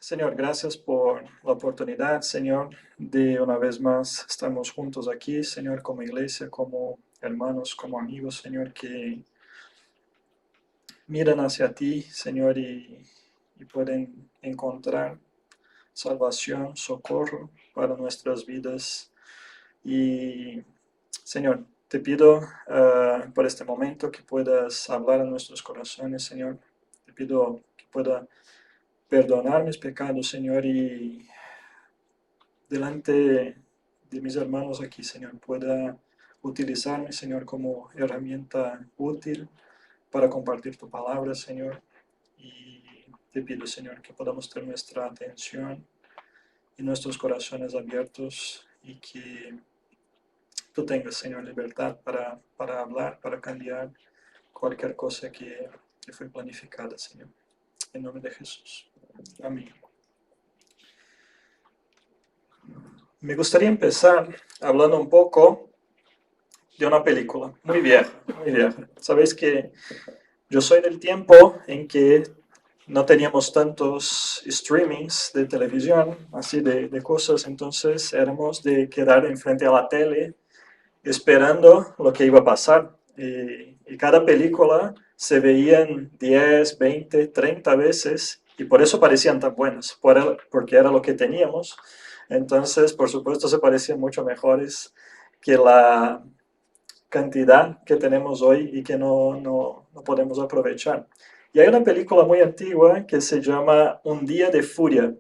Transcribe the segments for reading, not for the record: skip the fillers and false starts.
Señor, gracias por la oportunidad, Señor, de una vez más estamos juntos aquí, Señor, como iglesia, como hermanos, como amigos, Señor, que miran hacia ti, Señor, y pueden encontrar salvación, socorro para nuestras vidas. Y, Señor, te pido por este momento que puedas hablar a nuestros corazones, Señor. Te pido que pueda perdonar mis pecados, Señor, y delante de mis hermanos aquí, Señor, pueda utilizarme, Señor, como herramienta útil para compartir tu palabra, Señor. Y te pido, Señor, que podamos tener nuestra atención y nuestros corazones abiertos y que tú tengas, Señor, libertad para hablar, para cambiar cualquier cosa que fue planificada, Señor. En nombre de Jesús. Amén. Me gustaría empezar hablando un poco de una película muy vieja, muy vieja. Sabéis que yo soy del tiempo en que no teníamos tantos streamings de televisión, así de cosas, entonces éramos de quedar enfrente a la tele esperando lo que iba a pasar. Y cada película se veían 10, 20, 30 veces y por eso parecían tan buenas, porque era lo que teníamos. Entonces, por supuesto, se parecían mucho mejores que la cantidad que tenemos hoy y que no podemos aprovechar. Y hay una película muy antigua que se llama Un día de furia.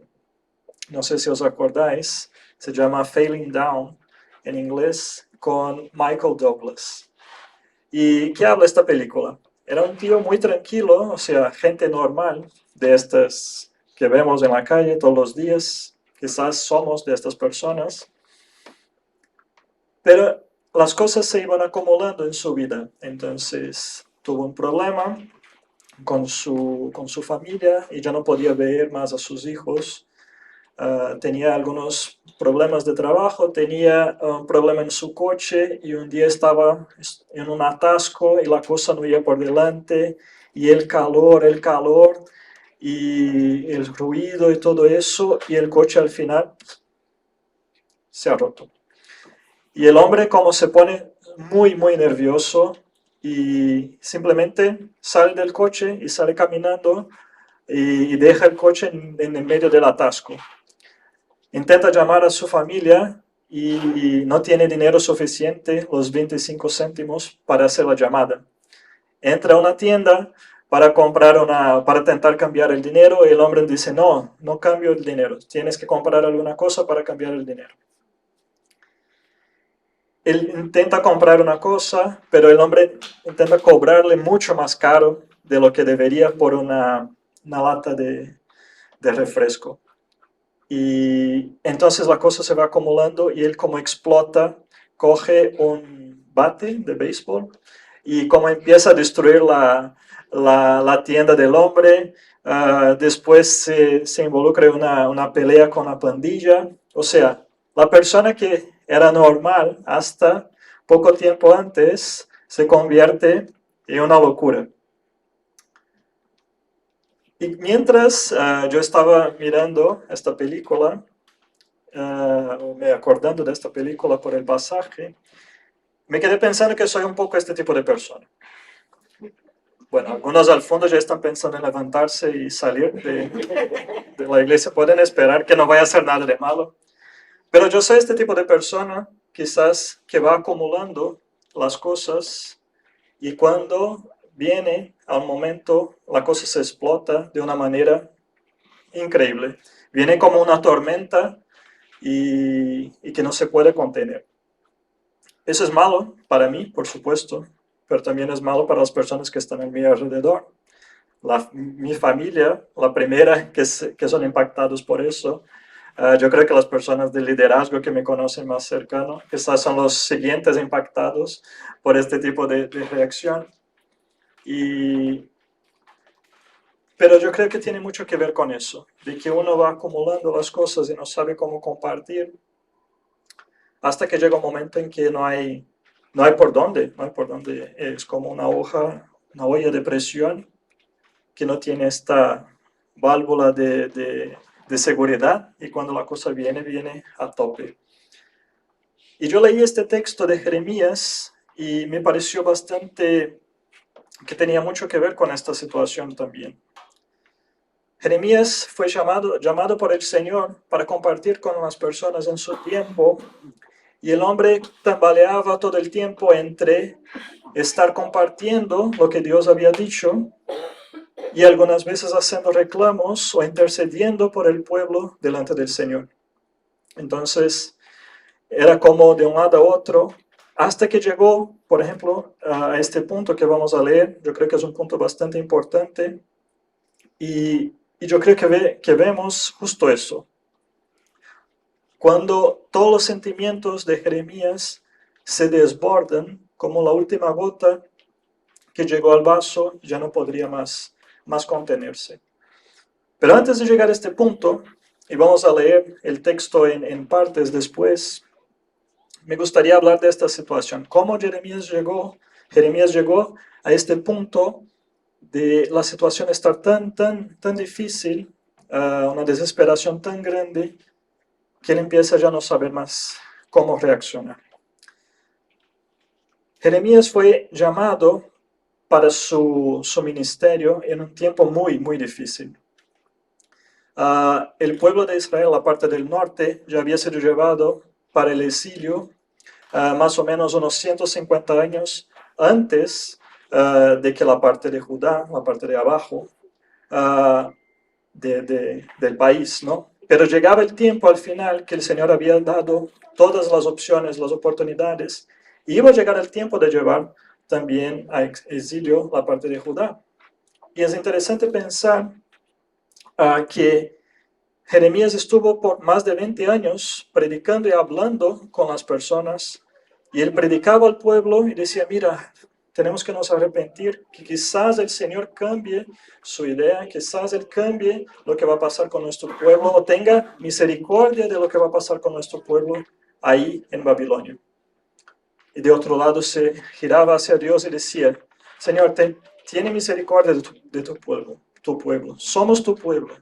No sé si os acordáis. Se llama Failing Down en inglés con Michael Douglas. ¿Y qué habla esta película? Era un tío muy tranquilo, o sea, gente normal, de estas que vemos en la calle todos los días. Quizás somos de estas personas. Pero las cosas se iban acumulando en su vida. Entonces tuvo un problema con su familia y ya no podía ver más a sus hijos. Tenía algunos problemas de trabajo, tenía un problema en su coche y un día estaba en un atasco y la cosa no iba por delante y el calor y el ruido y todo eso y el coche al final se ha roto. Y el hombre como se pone muy nervioso y simplemente sale del coche y sale caminando y deja el coche en el medio del atasco. Intenta llamar a su familia y no tiene dinero suficiente, los 25 céntimos, para hacer la llamada. Entra a una tienda para intentar cambiar el dinero y el hombre dice, no cambio el dinero, tienes que comprar alguna cosa para cambiar el dinero. Él intenta comprar una cosa, pero el hombre intenta cobrarle mucho más caro de lo que debería por una lata de refresco. Y entonces la cosa se va acumulando y él como explota, coge un bate de béisbol y como empieza a destruir la tienda del hombre. Después se involucra en una pelea con la pandilla. O sea, la persona que era normal hasta poco tiempo antes se convierte en una locura. Y mientras yo estaba mirando esta película, me acordando de esta película por el pasaje, me quedé pensando que soy un poco este tipo de persona. Bueno, algunos al fondo ya están pensando en levantarse y salir de la iglesia. Pueden esperar que no vaya a hacer nada de malo. Pero yo soy este tipo de persona, quizás, que va acumulando las cosas y cuando viene al momento, la cosa se explota de una manera increíble. Viene como una tormenta y que no se puede contener. Eso es malo para mí, por supuesto, pero también es malo para las personas que están a mi alrededor. Mi familia, la primera que son impactados por eso. Yo creo que las personas de liderazgo que me conocen más cercano, quizás son los siguientes impactados por este tipo de reacción. Pero yo creo que tiene mucho que ver con eso, de que uno va acumulando las cosas y no sabe cómo compartir, hasta que llega un momento en que no hay por dónde, es como una olla de presión que no tiene esta válvula de de seguridad y cuando la cosa viene, viene a tope. Y yo leí este texto de Jeremías y me pareció bastante que tenía mucho que ver con esta situación también. Jeremías fue llamado por el Señor para compartir con las personas en su tiempo, y el hombre tambaleaba todo el tiempo entre estar compartiendo lo que Dios había dicho y algunas veces haciendo reclamos o intercediendo por el pueblo delante del Señor. Entonces, era como de un lado a otro, hasta que llegó, por ejemplo, a este punto que vamos a leer. Yo creo que es un punto bastante importante, y yo creo que vemos justo eso. Cuando todos los sentimientos de Jeremías se desbordan, como la última gota que llegó al vaso, ya no podría más contenerse. Pero antes de llegar a este punto, y vamos a leer el texto en partes después, me gustaría hablar de esta situación. Cómo Jeremías llegó a este punto de la situación estar tan difícil, una desesperación tan grande, que él empieza ya a no saber más cómo reaccionar. Jeremías fue llamado para su ministerio en un tiempo muy difícil. El pueblo de Israel, la parte del norte, ya había sido llevado para el exilio más o menos unos 150 años antes de que la parte de Judá, la parte de abajo del país, ¿no? Pero llegaba el tiempo al final que el Señor había dado todas las opciones, las oportunidades, y iba a llegar el tiempo de llevar también a exilio la parte de Judá. Y es interesante pensar que Jeremías estuvo por más de 20 años predicando y hablando con las personas, y él predicaba al pueblo y decía, mira, tenemos que nos arrepentir, que quizás el Señor cambie su idea, quizás Él cambie lo que va a pasar con nuestro pueblo, o tenga misericordia de lo que va a pasar con nuestro pueblo ahí en Babilonia. Y de otro lado se giraba hacia Dios y decía, Señor, tiene misericordia de tu pueblo, somos tu pueblo,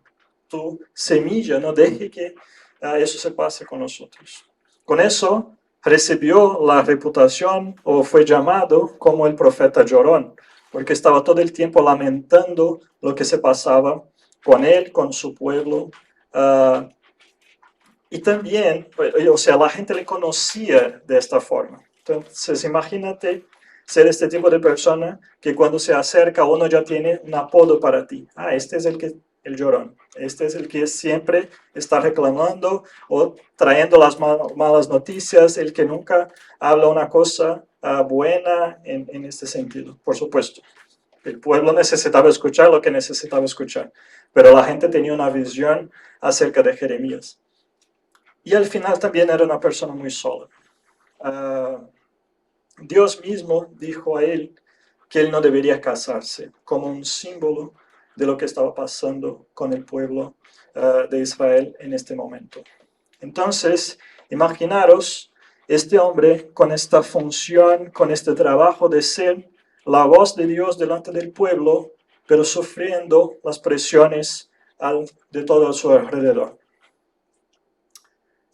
tu semilla, no deje que eso se pase con nosotros. Con eso recibió la reputación, o fue llamado como el profeta llorón, porque estaba todo el tiempo lamentando lo que se pasaba con él, con su pueblo. Y también, o sea, la gente le conocía de esta forma. Entonces, imagínate ser este tipo de persona que cuando se acerca uno ya tiene un apodo para ti. Este es el llorón. Este es el que siempre está reclamando o trayendo las malas noticias, el que nunca habla una cosa buena en este sentido. Por supuesto, el pueblo necesitaba escuchar lo que necesitaba escuchar, pero la gente tenía una visión acerca de Jeremías. Y al final también era una persona muy sola. Dios mismo dijo a él que él no debería casarse, como un símbolo de lo que estaba pasando con el pueblo de Israel en este momento. Entonces, imaginaros este hombre con esta función, con este trabajo de ser la voz de Dios delante del pueblo, pero sufriendo las presiones de todo a su alrededor.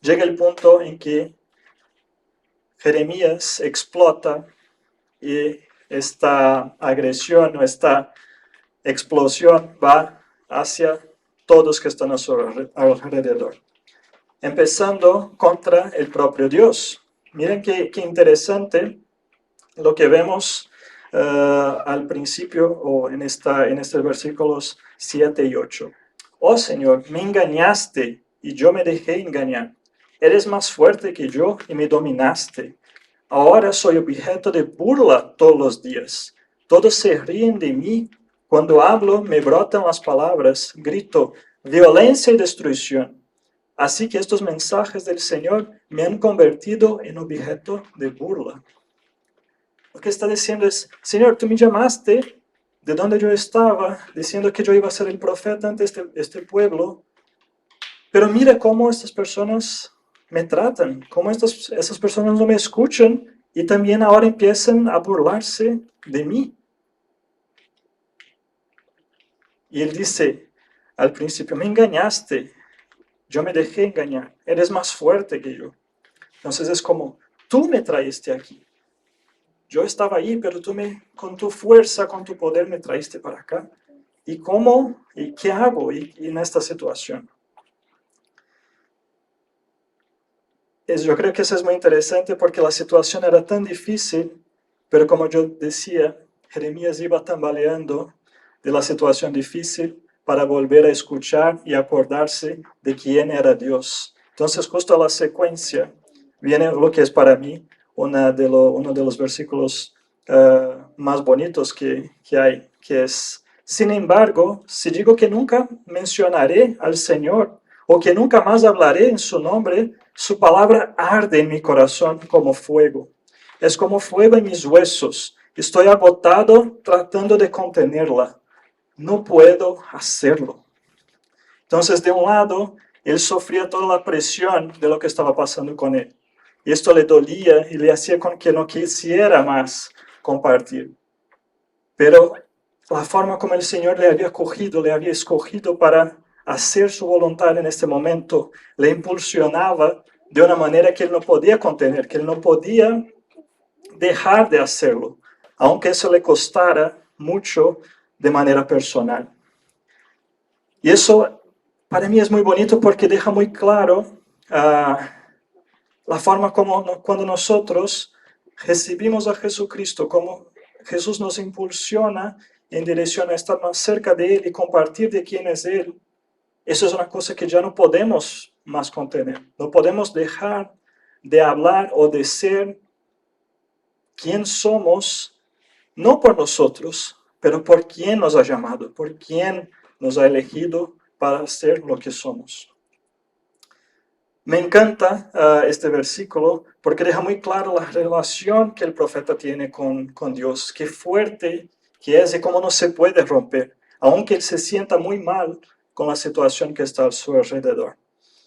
Llega el punto en que Jeremías explota, y esta agresión o esta explosión va hacia todos que están a su alrededor, empezando contra el propio Dios. Miren qué interesante lo que vemos al principio, o en estos versículos 7 y 8. Oh Señor, me engañaste y yo me dejé engañar. Eres más fuerte que yo y me dominaste. Ahora soy objeto de burla todos los días. Todos se ríen de mí. Cuando hablo me brotan las palabras. Grito, violencia y destrucción. Así que estos mensajes del Señor me han convertido en objeto de burla. Lo que está diciendo es, Señor, tú me llamaste de donde yo estaba, diciendo que yo iba a ser el profeta ante este pueblo, pero mira cómo estas personas me tratan, cómo esas personas no me escuchan y también ahora empiezan a burlarse de mí. Y él dice al principio, me engañaste yo me dejé engañar, eres más fuerte que yo. Entonces es como, tú me traíste aquí. Yo estaba ahí, pero tú con tu fuerza, con tu poder me traíste para acá. ¿Y cómo? ¿Y qué hago en esta situación? Yo creo que eso es muy interesante porque la situación era tan difícil, pero como yo decía, Jeremías iba tambaleando de la situación difícil para volver a escuchar y acordarse de quién era Dios. Entonces, justo a la secuencia, viene lo que es para mí uno de los versículos más bonitos que hay, que es, sin embargo, si digo que nunca mencionaré al Señor, o que nunca más hablaré en su nombre, su palabra arde en mi corazón como fuego. Es como fuego en mis huesos. Estoy agotado tratando de contenerla. No puedo hacerlo. Entonces, de un lado, él sufría toda la presión de lo que estaba pasando con él. Y esto le dolía y le hacía con que no quisiera más compartir. Pero la forma como el Señor le había cogido, le había escogido para hacer su voluntad en este momento, le impulsionaba de una manera que él no podía contener, que él no podía dejar de hacerlo, aunque eso le costara mucho de manera personal. Y eso para mí es muy bonito porque deja muy claro la forma como cuando nosotros recibimos a Jesucristo, como Jesús nos impulsiona en dirección a estar más cerca de Él y compartir de quién es Él. Eso es una cosa que ya no podemos más contener. No podemos dejar de hablar o de ser quien somos, no por nosotros, pero por quien nos ha llamado, por quien nos ha elegido para ser lo que somos. Me encanta este versículo porque deja muy claro la relación que el profeta tiene con Dios, qué fuerte que es y cómo no se puede romper, aunque él se sienta muy mal con la situación que está a su alrededor.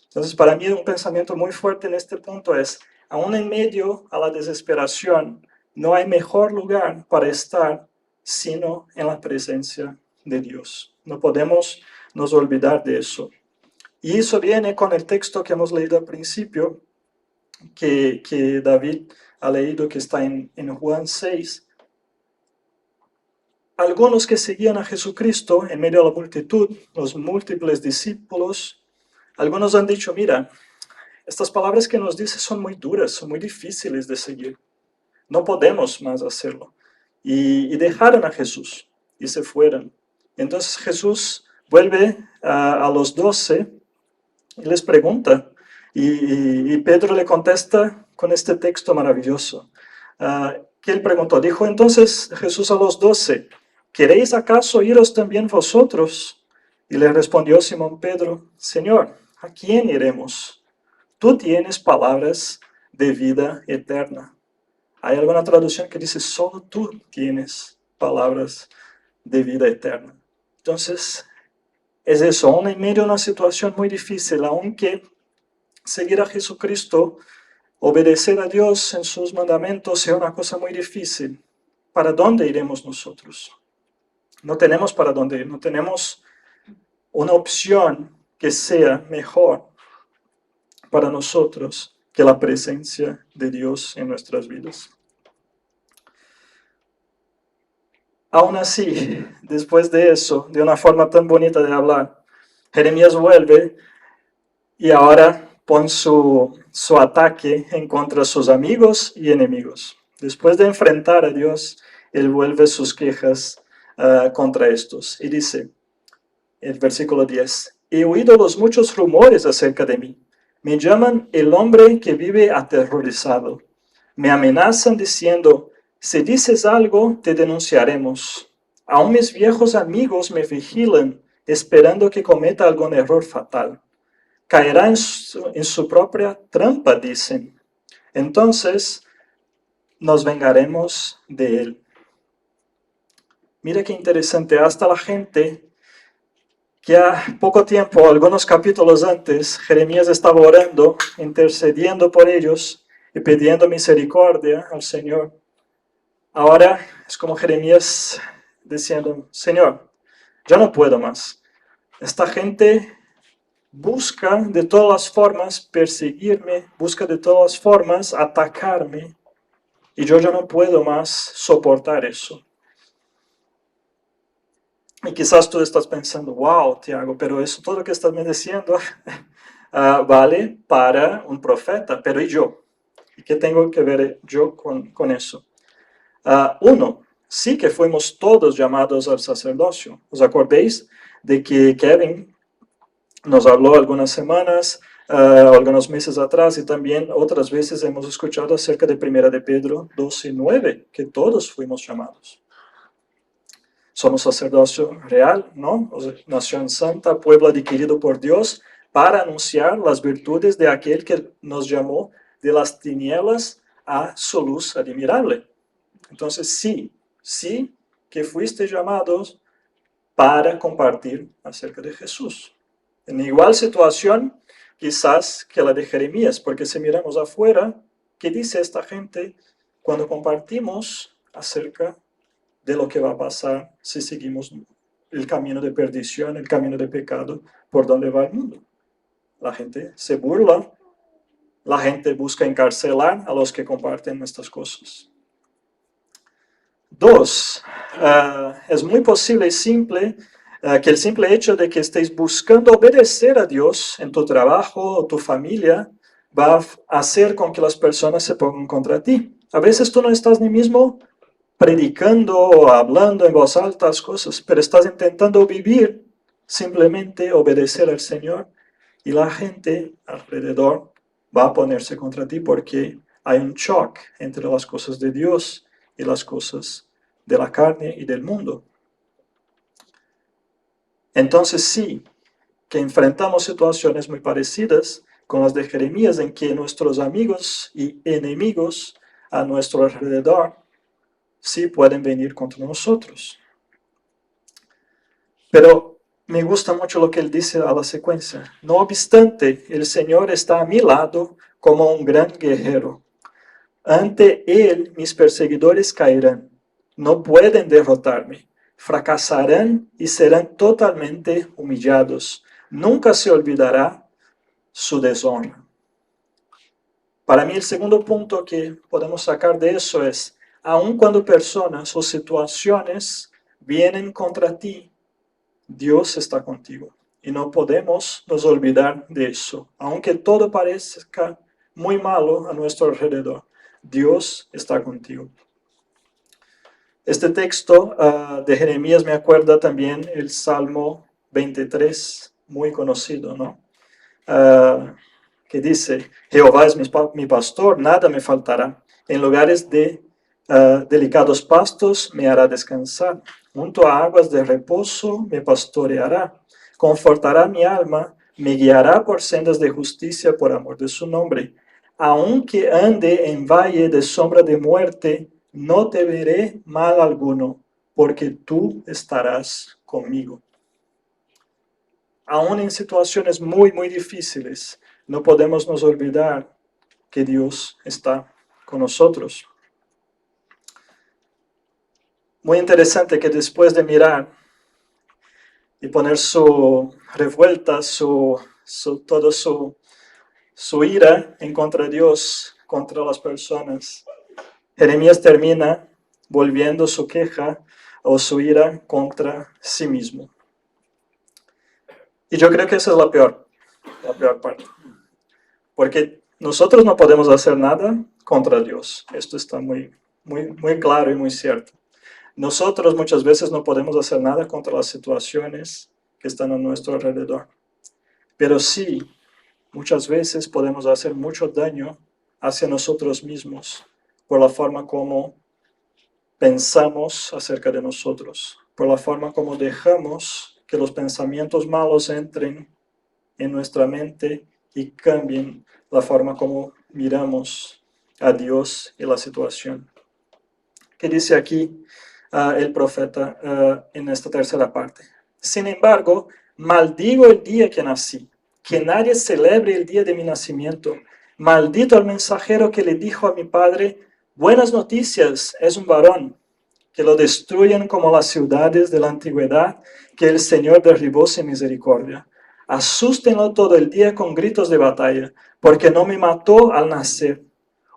Entonces, para mí un pensamiento muy fuerte en este punto es, aún en medio a la desesperación, no hay mejor lugar para estar sino en la presencia de Dios. No podemos nos olvidar de eso. Y eso viene con el texto que hemos leído al principio, que David ha leído, que está en Juan 6. Algunos que seguían a Jesucristo en medio de la multitud, los múltiples discípulos, algunos han dicho, mira, estas palabras que nos dice son muy duras, son muy difíciles de seguir. No podemos más hacerlo. Y dejaron a Jesús y se fueron. Entonces Jesús vuelve a los 12 y les pregunta. Y Pedro le contesta con este texto maravilloso. Que él preguntó, dijo entonces Jesús a los 12, ¿queréis acaso iros también vosotros? Y le respondió Simón Pedro, Señor, ¿a quién iremos? Tú tienes palabras de vida eterna. Hay alguna traducción que dice, solo tú tienes palabras de vida eterna. Entonces, es eso, aún en medio de una situación muy difícil, aunque seguir a Jesucristo, obedecer a Dios en sus mandamientos sea una cosa muy difícil. ¿Para dónde iremos nosotros? No tenemos para dónde ir, no tenemos una opción que sea mejor para nosotros que la presencia de Dios en nuestras vidas. Aún así, después de eso, de una forma tan bonita de hablar, Jeremías vuelve y ahora pone su ataque en contra de sus amigos y enemigos. Después de enfrentar a Dios, él vuelve sus quejas contra estos. Y dice, el versículo 10, he oído los muchos rumores acerca de mí. Me llaman el hombre que vive aterrorizado. Me amenazan diciendo, si dices algo, te denunciaremos. Aún mis viejos amigos me vigilan, esperando que cometa algún error fatal. Caerá en su propia trampa, dicen. Entonces nos vengaremos de él. Mira qué interesante, hasta la gente que a poco tiempo, algunos capítulos antes, Jeremías estaba orando, intercediendo por ellos y pidiendo misericordia al Señor. Ahora es como Jeremías diciendo, Señor, ya no puedo más. Esta gente busca de todas las formas perseguirme, busca de todas las formas atacarme, y yo ya no puedo más soportar eso. Y quizás tú estás pensando, wow, Tiago, pero eso todo lo que estás me diciendo vale para un profeta, pero ¿y yo? ¿Y qué tengo que ver yo con eso? Uno, sí que fuimos todos llamados al sacerdocio. ¿Os acordáis de que Kevin nos habló algunas semanas, algunos meses atrás, y también otras veces hemos escuchado acerca de 1 de Pedro 12:9, que todos fuimos llamados? Somos sacerdocio real, ¿no? Nación santa, pueblo adquirido por Dios, para anunciar las virtudes de aquel que nos llamó de las tinieblas a su luz admirable. Entonces, sí que fuiste llamados para compartir acerca de Jesús. En igual situación, quizás que la de Jeremías, porque si miramos afuera, ¿qué dice esta gente cuando compartimos acerca de lo que va a pasar si seguimos el camino de perdición, el camino de pecado, por donde va el mundo? La gente se burla, la gente busca encarcelar a los que comparten estas cosas. Dos, es muy posible y simple que el simple hecho de que estéis buscando obedecer a Dios en tu trabajo o tu familia va a hacer con que las personas se pongan contra ti. A veces tú no estás ni mismo predicando o hablando en voz alta las cosas, pero estás intentando vivir, simplemente obedecer al Señor, y la gente alrededor va a ponerse contra ti porque hay un choque entre las cosas de Dios y las cosas de la carne y del mundo. Entonces sí, que enfrentamos situaciones muy parecidas con las de Jeremías, en que nuestros amigos y enemigos a nuestro alrededor sí pueden venir contra nosotros. Pero me gusta mucho lo que él dice a la secuencia. No obstante, el Señor está a mi lado como un gran guerrero. Ante él mis perseguidores caerán. No pueden derrotarme. Fracasarán y serán totalmente humillados. Nunca se olvidará su deshonra. Para mí el segundo punto que podemos sacar de eso es, aun cuando personas o situaciones vienen contra ti, Dios está contigo. Y no podemos nos olvidar de eso. Aunque todo parezca muy malo a nuestro alrededor, Dios está contigo. Este texto de Jeremías me acuerda también el Salmo 23, muy conocido, ¿no? Que dice, Jehová es mi pastor, nada me faltará. En lugares de delicados pastos me hará descansar. Junto a aguas de reposo me pastoreará. Confortará mi alma, me guiará por sendas de justicia por amor de su nombre. Aunque ande en valle de sombra de muerte, no temeré mal alguno, porque tú estarás conmigo. Aún en situaciones muy, muy difíciles, no podemos nos olvidar que Dios está con nosotros. Muy interesante que después de mirar y poner su revuelta, toda su ira en contra de Dios, contra las personas, Jeremías termina volviendo su queja o su ira contra sí mismo. Y yo creo que esa es la peor parte. Porque nosotros no podemos hacer nada contra Dios. Esto está muy, muy, muy claro y muy cierto. Nosotros muchas veces no podemos hacer nada contra las situaciones que están a nuestro alrededor. Pero sí, muchas veces podemos hacer mucho daño hacia nosotros mismos por la forma como pensamos acerca de nosotros, por la forma como dejamos que los pensamientos malos entren en nuestra mente y cambien la forma como miramos a Dios y la situación. ¿Qué dice aquí el profeta en esta tercera parte? Sin embargo, maldigo el día que nací, que nadie celebre el día de mi nacimiento. Maldito el mensajero que le dijo a mi padre, buenas noticias, es un varón. Que lo destruyan como las ciudades de la antigüedad, que el Señor derribó sin misericordia. Asústenlo todo el día con gritos de batalla, porque no me mató al nacer.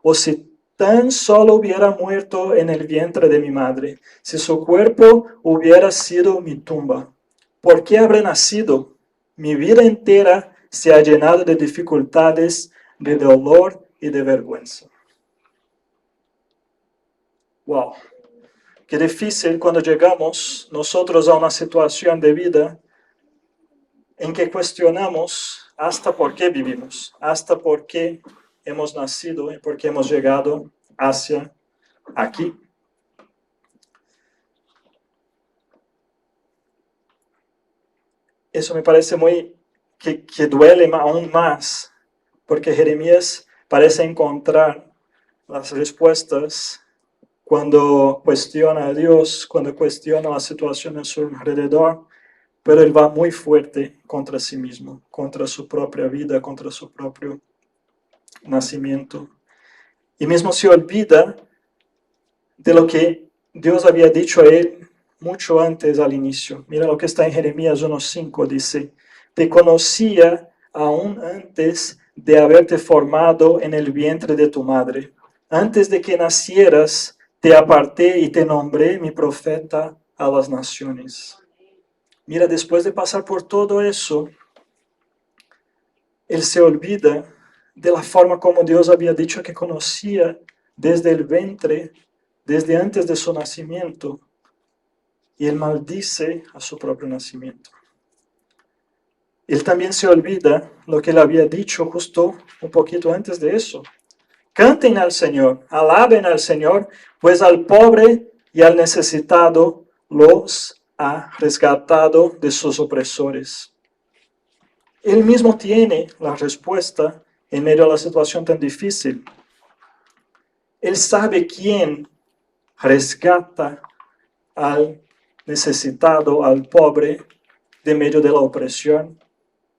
O si tan solo hubiera muerto en el vientre de mi madre, si su cuerpo hubiera sido mi tumba. ¿Por qué habré nacido? Mi vida entera se ha llenado de dificultades, de dolor y de vergüenza. Wow. Qué difícil cuando llegamos nosotros a una situación de vida en que cuestionamos hasta por qué vivimos, hasta por qué hemos nacido y por qué hemos llegado hacia aquí. Eso me parece muy que duele aún más, porque Jeremías parece encontrar las respuestas cuando cuestiona a Dios, cuando cuestiona la situación a su alrededor, pero él va muy fuerte contra sí mismo, contra su propia vida, contra su propio nacimiento. Y mismo se olvida de lo que Dios había dicho a él mucho antes al inicio. Mira lo que está en Jeremías 1:5, dice, te conocía aún antes de haberte formado en el vientre de tu madre. Antes de que nacieras, te aparté y te nombré mi profeta a las naciones. Mira, después de pasar por todo eso, él se olvida de la forma como Dios había dicho que conocía desde el vientre, desde antes de su nacimiento, y él maldice a su propio nacimiento. Él también se olvida lo que él había dicho justo un poquito antes de eso. Canten al Señor, alaben al Señor, pues al pobre y al necesitado los ha rescatado de sus opresores. Él mismo tiene la respuesta en medio de la situación tan difícil. Él sabe quién rescata al necesitado, al pobre, de medio de la opresión,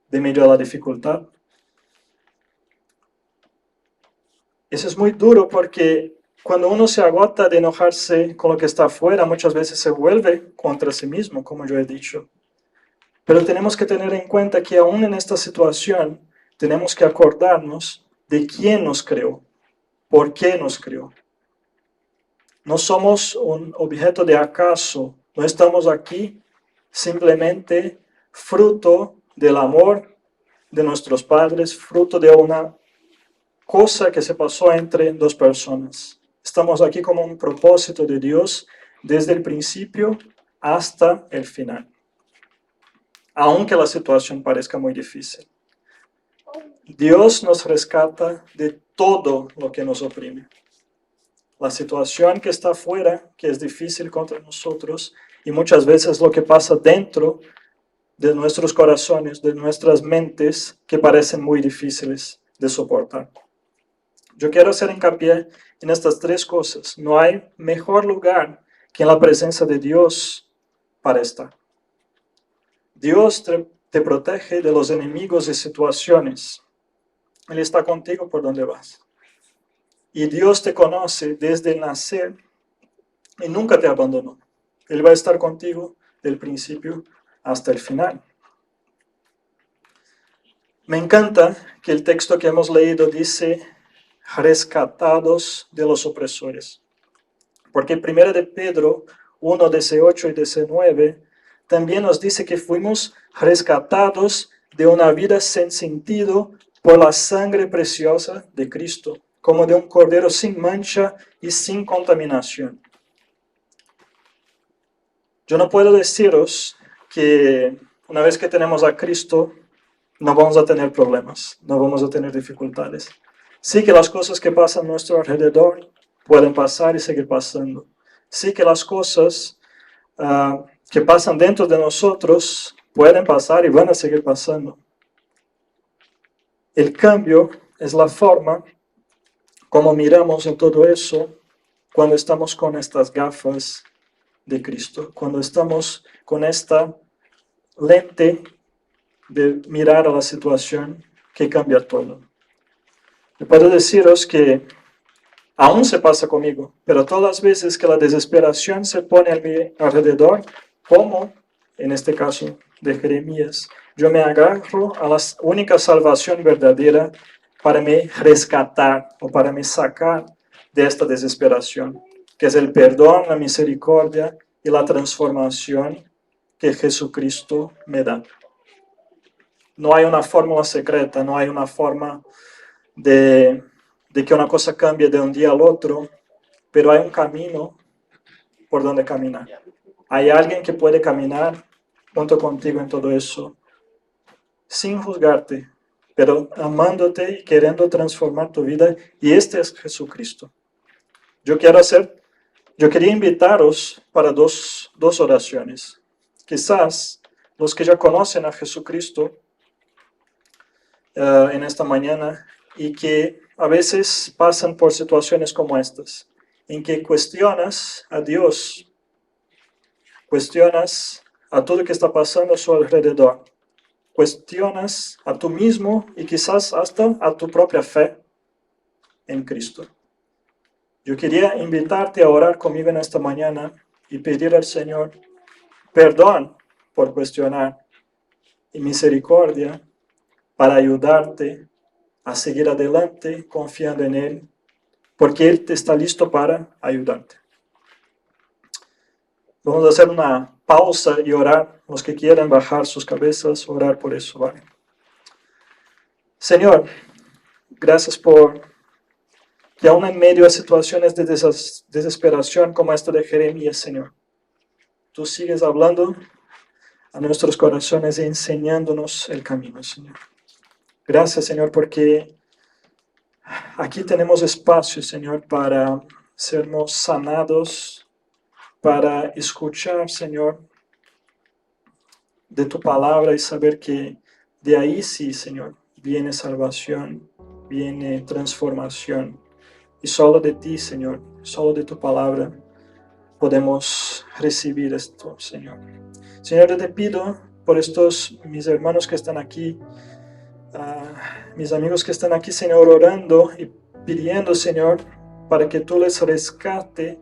de medio de la dificultad. Eso es muy duro porque cuando uno se agota de enojarse con lo que está afuera, muchas veces se vuelve contra sí mismo, como yo he dicho. Pero tenemos que tener en cuenta que aún en esta situación tenemos que acordarnos de quién nos creó, por qué nos creó. No somos un objeto de acaso, no estamos aquí simplemente fruto del amor de nuestros padres, fruto de una cosa que se pasó entre dos personas. Estamos aquí como un propósito de Dios desde el principio hasta el final, aunque la situación parezca muy difícil. Dios nos rescata de todo lo que nos oprime. La situación que está afuera, que es difícil contra nosotros, y muchas veces lo que pasa dentro de nuestros corazones, de nuestras mentes, que parecen muy difíciles de soportar. Yo quiero hacer hincapié en estas tres cosas. No hay mejor lugar que en la presencia de Dios para estar. Dios te protege de los enemigos y situaciones. Él está contigo por donde vas. Y Dios te conoce desde el nacer y nunca te abandonó. Él va a estar contigo del principio hasta el final. Me encanta que el texto que hemos leído dice rescatados de los opresores. Porque 1 de Pedro 1, 18 y 19 también nos dice que fuimos rescatados de una vida sin sentido por la sangre preciosa de Cristo, como de un cordero sin mancha y sin contaminación. Yo no puedo deciros que una vez que tenemos a Cristo, no vamos a tener problemas, no vamos a tener dificultades. Sí que las cosas que pasan a nuestro alrededor pueden pasar y seguir pasando. Sí que las cosas que pasan dentro de nosotros pueden pasar y van a seguir pasando. El cambio es la forma como miramos en todo eso cuando estamos con estas gafas de Cristo, cuando estamos con esta lente de mirar a la situación que cambia todo. Y puedo deciros que aún se pasa conmigo, pero todas las veces que la desesperación se pone a mi alrededor, como en este caso de Jeremías, yo me agarro a la única salvación verdadera para me rescatar o para me sacar de esta desesperación, que es el perdón, la misericordia y la transformación que Jesucristo me da. No hay una fórmula secreta, no hay una forma de que una cosa cambie de un día al otro, pero hay un camino por donde caminar. Hay alguien que puede caminar junto contigo en todo eso, sin juzgarte, pero amándote y queriendo transformar tu vida, y este es Jesucristo. Yo quería invitaros para dos oraciones. Quizás los que ya conocen a Jesucristo en esta mañana y que a veces pasan por situaciones como estas, en que cuestionas a Dios, cuestionas a todo lo que está pasando a su alrededor, cuestionas a tú mismo y quizás hasta a tu propia fe en Cristo. Yo quería invitarte a orar conmigo en esta mañana y pedir al Señor perdón por cuestionar y misericordia para ayudarte a seguir adelante confiando en Él, porque Él está listo para ayudarte. Vamos a hacer una pausa y orar. Los que quieran bajar sus cabezas, orar por eso, ¿vale? Señor, gracias por que aún en medio de situaciones de desesperación como esta de Jeremías, Señor, tú sigues hablando a nuestros corazones y enseñándonos el camino, Señor. Gracias, Señor, porque aquí tenemos espacio, Señor, para sermos sanados, para escuchar, Señor, de tu palabra y saber que de ahí sí, Señor, viene salvación, viene transformación. Y solo de ti, Señor, solo de tu palabra podemos recibir esto, Señor. Señor, yo te pido por estos mis hermanos que están aquí, mis amigos que están aquí, Señor, orando y pidiendo, Señor, para que tú les rescate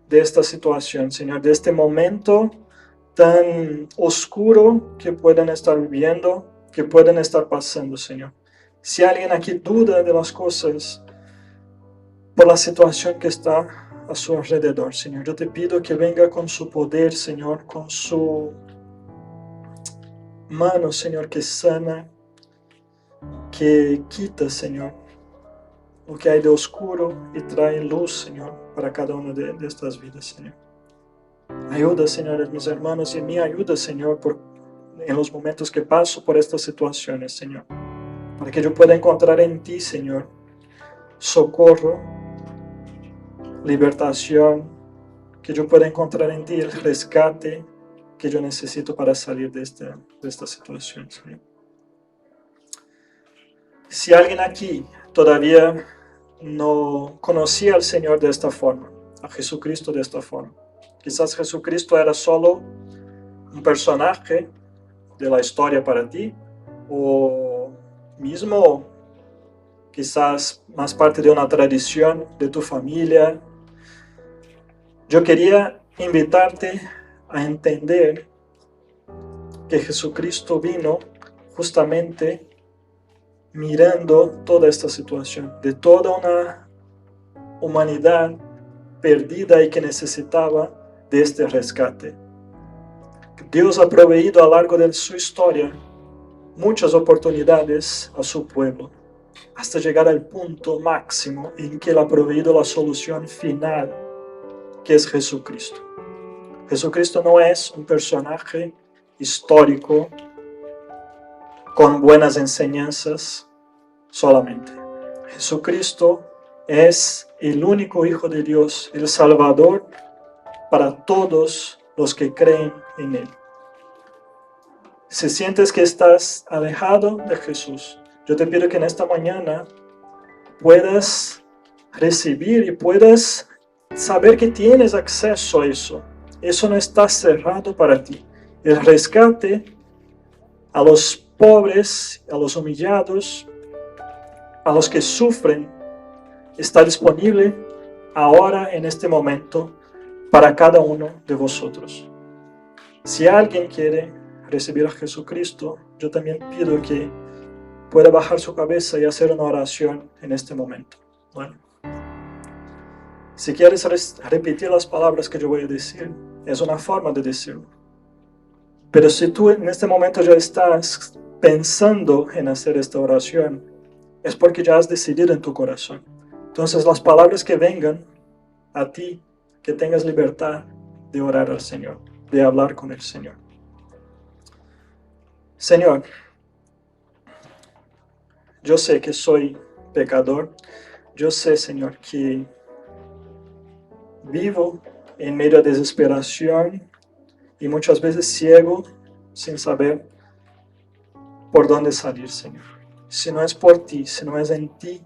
de esta situación, Señor, de este momento tan oscuro que pueden estar viviendo, que pueden estar pasando, Señor. Si alguien aquí duda de las cosas por la situación que está a su alrededor, Señor, yo te pido que venga con su poder, Señor, con su mano, Señor, que sana, que quita, Señor, lo que hay de oscuro y trae luz, Señor, para cada una de estas vidas, Señor. Ayuda, Señor, a mis hermanos y mi ayuda, Señor, en los momentos que paso por estas situaciones, Señor, para que yo pueda encontrar en ti, Señor, socorro, libertación, que yo pueda encontrar en ti el rescate que yo necesito para salir de esta situación, Señor. Si alguien aquí todavía no conocía al Señor de esta forma, a Jesucristo de esta forma, quizás Jesucristo era solo un personaje de la historia para ti, o mismo quizás más parte de una tradición de tu familia. Yo quería invitarte a entender que Jesucristo vino justamente mirando toda esta situación, de toda una humanidad perdida y que necesitaba de este rescate. Dios ha proveído a lo largo de su historia muchas oportunidades a su pueblo, hasta llegar al punto máximo en que Él ha proveído la solución final, que es Jesucristo. Jesucristo no es un personaje histórico con buenas enseñanzas solamente. Jesucristo es el único Hijo de Dios, el Salvador para todos los que creen en Él. Si sientes que estás alejado de Jesús, yo te pido que en esta mañana puedas recibir y puedas saber que tienes acceso a eso. Eso no está cerrado para ti. El rescate a los pobres, a los humillados, a los que sufren, está disponible ahora en este momento para cada uno de vosotros. Si alguien quiere recibir a Jesucristo, yo también pido que pueda bajar su cabeza y hacer una oración en este momento. Bueno, si quieres repetir las palabras que yo voy a decir, es una forma de decirlo. Pero si tú en este momento ya estás pensando en hacer esta oración, es porque ya has decidido en tu corazón. Entonces las palabras que vengan a ti, que tengas libertad de orar al Señor, de hablar con el Señor. Señor, yo sé que soy pecador. Yo sé, Señor, que vivo en medio de desesperación y muchas veces ciego sin saber por dónde salir, Señor. Si no es por ti, si no es en ti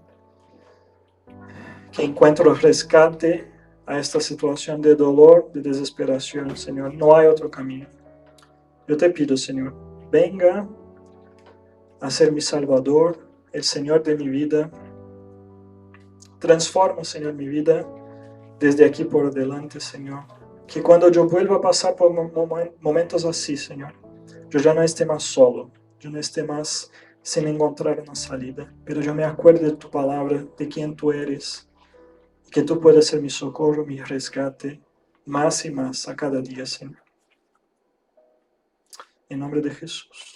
que encuentro rescate a esta situación de dolor, de desesperación, Señor, no hay otro camino. Yo te pido, Señor, venga a ser mi Salvador, el Señor de mi vida. Transforma, Señor, mi vida desde aquí por adelante, Señor. Que cuando yo vuelva a pasar por momentos así, Señor, yo ya no esté más solo, yo no esté más sin encontrar una salida, pero yo me acuerdo de tu palabra, de quién tú eres, y que tú puedes ser mi socorro, mi rescate, más y más a cada día, Señor. En nombre de Jesús.